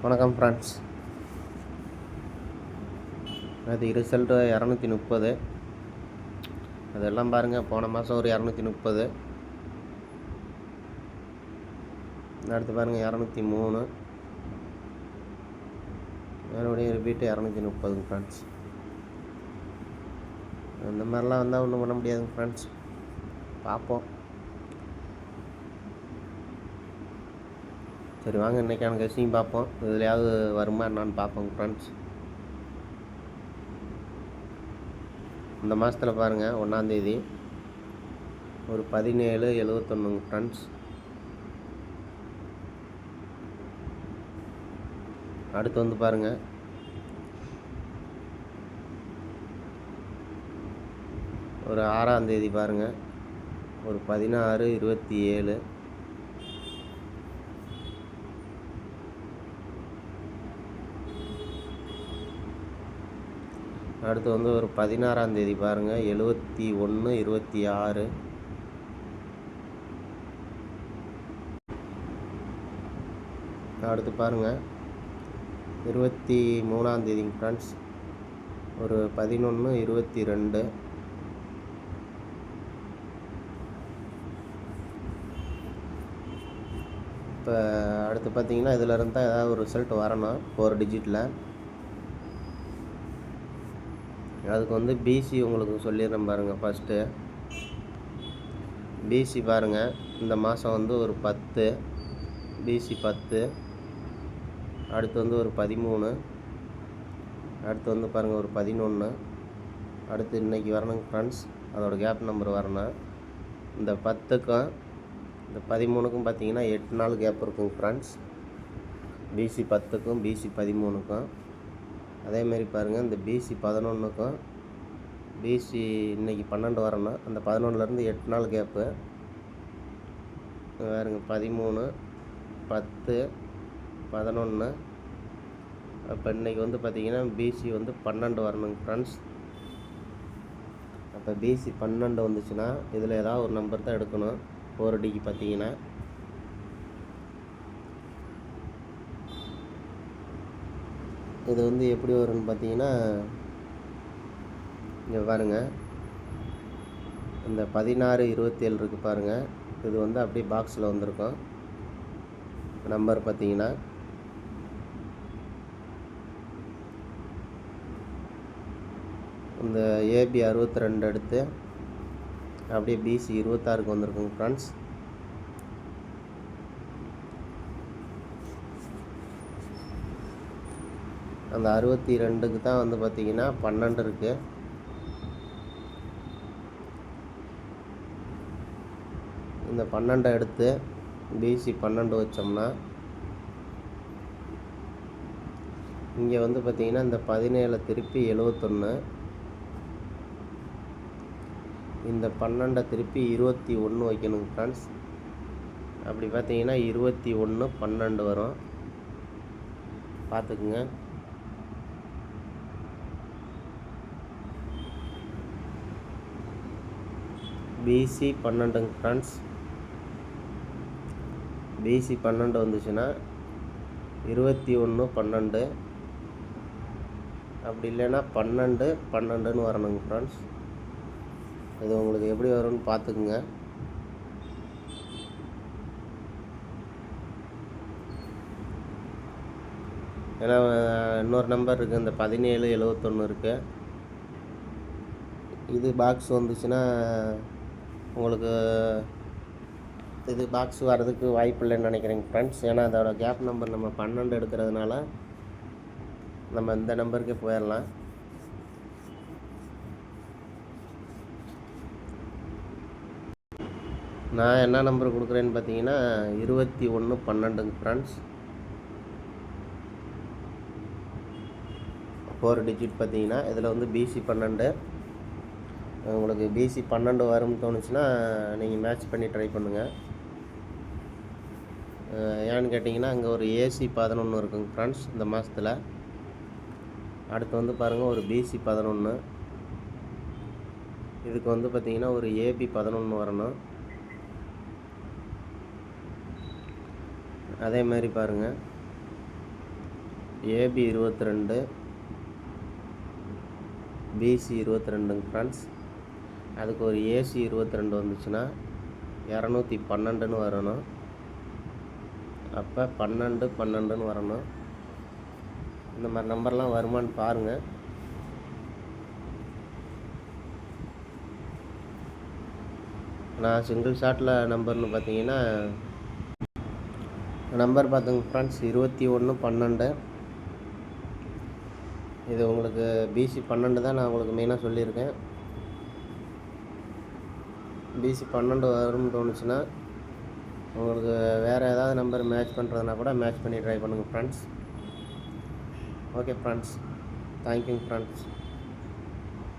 வணக்கம் ஃப்ரெண்ட்ஸ். அது ரிசல்ட்டு 230. அதெல்லாம் பாருங்கள், போன மாதம் ஒரு 230. அடுத்து பாருங்கள் 203. மறுபடியும் ரிப்பீட்டு 230 ஃப்ரெண்ட்ஸ். இந்த மாதிரிலாம் வந்தால் ஒன்றும் பண்ண முடியாதுங்க ஃப்ரெண்ட்ஸ். பார்ப்போம். சரி வாங்க, இன்றைக்கான கெஸ்ஸிங் பார்ப்போம். இதுலையாவது வருமா என்னான்னு பார்ப்போங்க ஃப்ரெண்ட்ஸ். இந்த மாதத்தில் பாருங்கள், 1ஆந்தேதி ஒரு 17.71 ஃப்ரெண்ட்ஸ். அடுத்து வந்து பாருங்கள், ஒரு 6ஆந்தேதி பாருங்கள், ஒரு 16.27. அடுத்து வந்து ஒரு 16ஆந்தேதி பாருங்கள், 71.26. அடுத்து பாருங்கள் 23ஆந்தேதி ஃப்ரெண்ட்ஸ், ஒரு 11.22. இப்போ அடுத்து பார்த்தீங்கன்னா இதில் இருந்தால் ஏதாவது ஒரு ரிசல்ட் வரணும் 4 டிஜிட்டில். அதுக்கு வந்து பிசி உங்களுக்கு சொல்லிடுறேன் பாருங்கள். ஃபஸ்ட்டு பிசி பாருங்கள், இந்த மாதம் வந்து ஒரு 10, பிசி 10. அடுத்து வந்து ஒரு 13. அடுத்து வந்து பாருங்கள் ஒரு 11. அடுத்து இன்றைக்கி வரணுங்க ஃப்ரெண்ட்ஸ், அதோட கேப் நம்பர் வரணும். இந்த 10க்கும் இந்த 13க்கும் பார்த்தீங்கன்னா 8 நாள் கேப் இருக்குங்க ஃப்ரெண்ட்ஸ். பிசி 10க்கும் பிசி 13க்கும். அதேமாரி பாருங்கள், இந்த பிசி 11க்கும் பிசி இன்றைக்கி 12 வரணும். அந்த 11லேருந்து 8 நாள் கேப்பு வேறுங்க. 13, 10, 11. அப்போ இன்றைக்கி வந்து பார்த்திங்கன்னா பிசி வந்து 12 வரணுங்க ஃப்ரெண்ட்ஸ். அப்போ பிசி 12 வந்துச்சுன்னா இதில் ஏதாவது ஒரு நம்பர் தான் எடுக்கணும். 4Dக்கு பார்த்தீங்கன்னா இது வந்து எப்படி வரும்னு பார்த்தீங்கன்னா, இங்கே பாருங்கள், இந்த 16.27 இருக்குது பாருங்கள். இது வந்து அப்படியே பாக்ஸில் வந்திருக்கும் நம்பர் பார்த்தீங்கன்னா. இந்த ஏபி 62 எடுத்து அப்படியே பிசி 26க்கு வந்திருக்குங்க ஃப்ரெண்ட்ஸ். அந்த 62க்கு தான் வந்து பார்த்திங்கன்னா 12 இருக்குது. இந்த 12 எடுத்து பிசி 12 வச்சோம்னா இங்கே வந்து பார்த்திங்கன்னா இந்த 17 திருப்பி 71, இந்த 12 திருப்பி 21 வைக்கணுங்க ஃப்ரெண்ட்ஸ். அப்படி பார்த்தீங்கன்னா 21, 12 வரும். பார்த்துக்குங்க. PC 12ங்க friends. பிசி 12 வந்துச்சுன்னா 21, 12. அப்படி இல்லைன்னா 12, 12ன்னு வரணுங்க ஃப்ரெண்ட்ஸ். இது உங்களுக்கு எப்படி வரும்னு பார்த்துக்குங்க. ஏன்னா இன்னொரு நம்பர் இருக்குது, இந்த 17.71 இருக்குது. இது பாக்ஸ் வந்துச்சுன்னா உங்களுக்கு இது பாக்ஸ் வர்றதுக்கு வாய்ப்பு இல்லைன்னு நினைக்கிறேங்க ஃப்ரெண்ட்ஸ். ஏன்னா அதோட கேப் நம்பர் நம்ம 12 எடுக்கிறதுனால நம்ம இந்த நம்பருக்கே போயிடலாம். நான் என்ன நம்பர் கொடுக்குறேன்னு பார்த்தீங்கன்னா 21, 12ங்க ஃப்ரெண்ட்ஸ். 4 டிஜிட் பார்த்தீங்கன்னா இதில் வந்து பிசி 12. உங்களுக்கு பிசி 12 வரும்னு தோணுச்சுன்னா நீங்கள் மேட்ச் பண்ணி ட்ரை பண்ணுங்கள். ஏன்னு கேட்டிங்கன்னா அங்கே ஒரு ஏசி 11 இருக்குங்க ஃப்ரெண்ட்ஸ் இந்த மாதத்தில். அடுத்து வந்து பாருங்கள் ஒரு பிசி 11. இதுக்கு வந்து பார்த்திங்கன்னா ஒரு ஏபி 11 வரணும். அதே மாதிரி பாருங்கள் ஏபி 22, பிசி 22ங்க ஃப்ரெண்ட்ஸ். அதுக்கு ஒரு ஏசி 22 வந்துச்சுன்னா 212ன்னு வரணும். அப்போ 12 12ன்னு வரணும். இந்த மாதிரி நம்பர்லாம் வருமானு பாருங்கள். நான் சிங்கிள் ஷாட்டில் நம்பர்னு பார்த்தீங்கன்னா நம்பர் பார்த்துங்க ஃப்ரெண்ட்ஸ் 21 12. இது உங்களுக்கு பிசி 12 தான் நான் உங்களுக்கு மெயினாக சொல்லியிருக்கேன். பிசி 12 வரும்னு தோணுச்சுன்னா உங்களுக்கு வேறு ஏதாவது நம்பர் மேட்ச் பண்ணுறதுனா கூட மேட்ச் பண்ணி ட்ரை பண்ணுங்கள் ஃப்ரெண்ட்ஸ். ஓகே ஃப்ரெண்ட்ஸ், தேங்க்யூங்க ஃப்ரெண்ட்ஸ்.